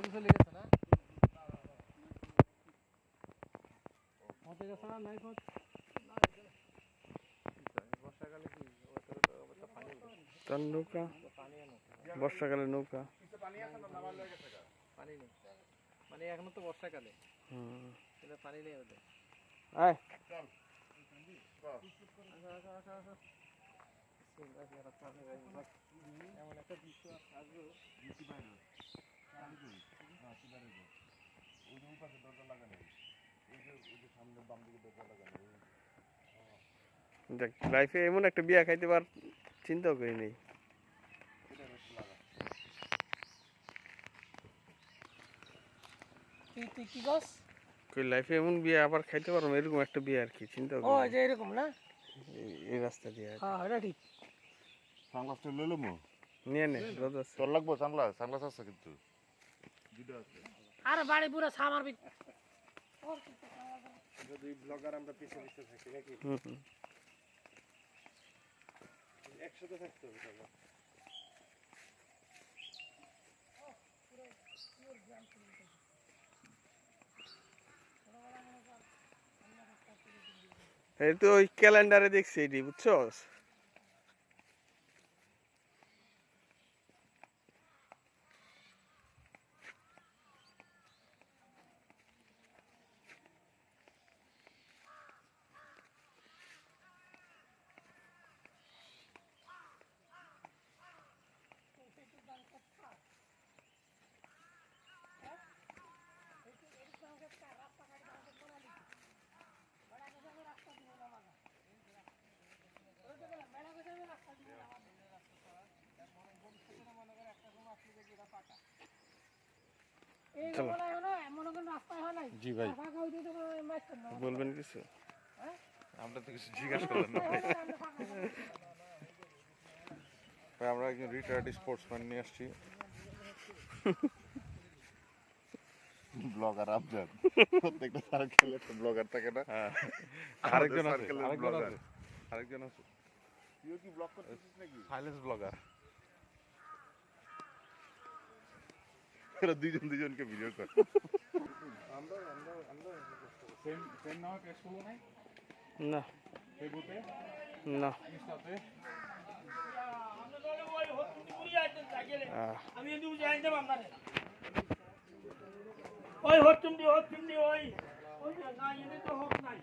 নদী চলে গেছে না মতে গেছে না নাই পথ বর্ষাকালে কি তার নৌকা বর্ষাকালে নৌকা পানি নেই মানে এখনো তো বর্ষাকালে কিন্তু পানি নেই ওদের আয় এমন একটা দৃশ্য আসবে দেখ লাইফে এমন একটা বিয়া খাইতে পার চিন্তাও করি নেই তুই কি গাছ কই লাইফে এমন বিয়া আবার খাইতে পারবো এরকম একটা বিয়া আর কি চিন্তা ও যে এরকম না এই রাস্তা দিয়ে হ্যাঁ এটা ঠিক সানগ্লাসটা লইলো মো নিয়ে নে রোদ আছে তোর লাগবো সানগ্লাস আছে কিন্তু দুটো আছে আরে বাড়ি পুরো সামার বি যদি ব্লগার আমরা পিছে থাকি নাকি একসাথে থাকতে হবে সবাই এই তো ওই ক্যালেন্ডারে দেখছি এটি বুঝছো জি ভাই বলবেন কিছু আমরা তো কিছু জিজ্ঞাসা করলাম না ভাই আমরা একজন রিটায়ার্ড স্পোর্টসম্যান নিয়ে আসছি ব্লগার আমজাদ প্রত্যেকটা সার্কেলে একটা ব্লগার থাকে না আরেকজন আছে তুইও কি ব্লগ করতেছিস নাকি সাইলেন্স ব্লগার এরা দুজনকে ভিডিও কর আমরা সেম নামে পেজ করবো নাই না ফেসবুকে না ইনস্টাতে আমি এদিকে যাই যাব আপনারে ওই হচ্ছুম দি ওই না এনে তো হোক নাই